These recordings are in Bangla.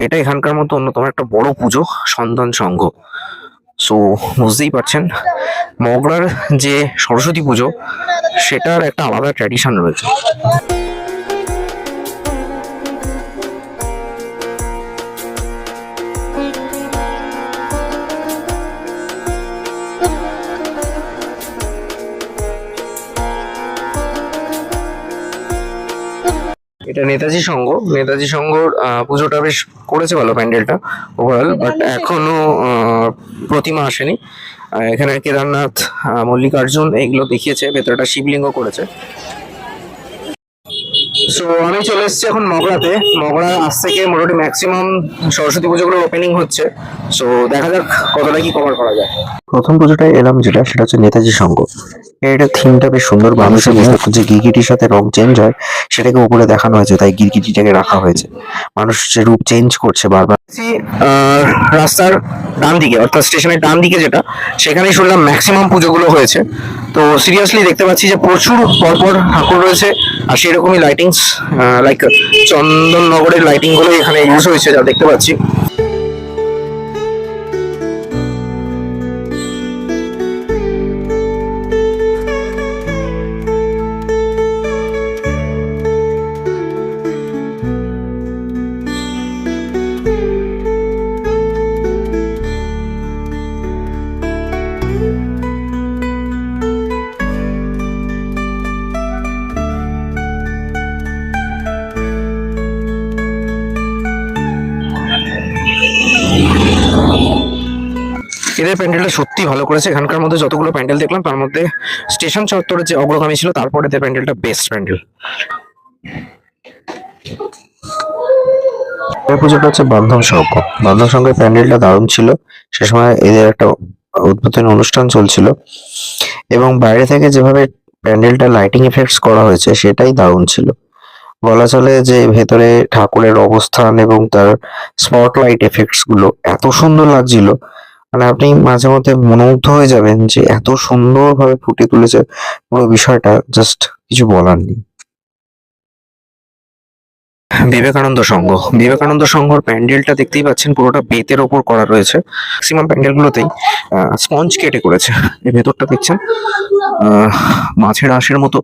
এটা এখানকার মধ্যে অন্যতম একটা বড় পুজো, সন্তান সংঘ। সো বুঝতেই পারছেন মগরার যে সরস্বতী পুজো সেটার একটা আলাদা ট্র্যাডিশন রয়েছে। এটা নেতাজি সংঘ। নেতাজি সংঘর পুজোটা বেশ করেছে ভালো, প্যান্ডেলটা ওভারঅল, বাট এখনো প্রতিমা আসেনি। এখানে কেদারনাথ, মল্লিকার্জুন এগুলো দেখিয়েছে, ভেতরটা শিবলিঙ্গ করেছে। সো আমি চলে এসেছি এখন মগরাতে। মগরা আজ থেকে মোটামুটি ম্যাক্সিমাম সরস্বতী পুজোগুলো ওপেনিং হচ্ছে। সো দেখা যাক কতটা কি কভার করা যায়। প্রথম পুজোটায় এলাম যেটা, সেটা হচ্ছে নেতাজি সংঘ। এটা থিমটা বেশ সুন্দর, মানুষের মুখ যে গিরগিটির সাথে রং চেঞ্জ হয় সেটাকে উপরে দেখানো হয়েছে, তাই গিরগিটিটাকে রাখা হয়েছে। মানুষ যে রূপ চেঞ্জ করছে বারবার। রাস্তার ডান দিকে, অর্থাৎ স্টেশনের ডান দিকে যেটা, সেখানেই শুনলাম ম্যাক্সিমাম পুজোগুলো হয়েছে। তো সিরিয়াসলি দেখতে পাচ্ছি যে প্রচুর পরপর ঠাকুর রয়েছে, আর সেরকমই লাইটিংস, লাইক চন্দননগরের লাইটিং গুলো এখানে ইউজ হয়েছে যা দেখতে পাচ্ছি। এদের প্যান্ডেলটা সত্যি ভালো করেছে। এখানকার মধ্যে যতগুলো প্যান্ডেল দেখলাম তার মধ্যে স্টেশন চত্বরের যে অগ্রগামী ছিল, তারপরে এদের প্যান্ডেলটা বেস্ট প্যান্ডেল। পুজোটা হচ্ছে বান্ধব সংঘ। বান্ধব সংঘের প্যান্ডেলটা দারুণ ছিল। সে সময় এদের একটা উদ্বোধনী অনুষ্ঠান চলছিল, এবং বাইরে থেকে যেভাবে প্যান্ডেলটা লাইটিং এফেক্টস করা হয়েছে সেটাই দারুণ ছিল। বলা চলে যে ভেতরে ঠাকুরের অবস্থান এবং তার স্পটলাইট এফেক্টস গুলো এত সুন্দর লাগছিল, মানে আপনি মাঝে মধ্যে মনোমুগ্ধ হয়ে যাবেন যে এত সুন্দরভাবে ফুটিয়ে তুলেছে পুরো বিষয়টা, জাস্ট কিছু বলার নেই। বিবেকানন্দ সংঘ। বিবেকানন্দ সংঘর প্যান্ডেলটা দেখতেই পাচ্ছেন পুরোটা বেতের ওপর করা রয়েছে। ম্যাক্সিমাম প্যান্ডেলগুলোতেই স্পঞ্জ কেটে করেছে। এই ভেতরটা দেখছেন মাছের আঁশের মতো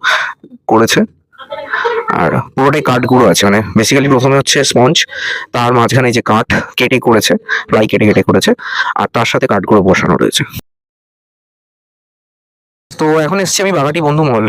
করেছে, আর পুরোটাই কাঠ গুঁড়ো আছে। মানে বেসিক্যালি প্রথমে হচ্ছে স্পঞ্জ, তার মাঝখানে যে কাঠ কেটে করেছে, প্লাই কেটে কেটে করেছে, আর তার সাথে কাঠ গুঁড়ো বসানো রয়েছে। তো এখন এসছি আমি বাগাটি বন্ধু মহল।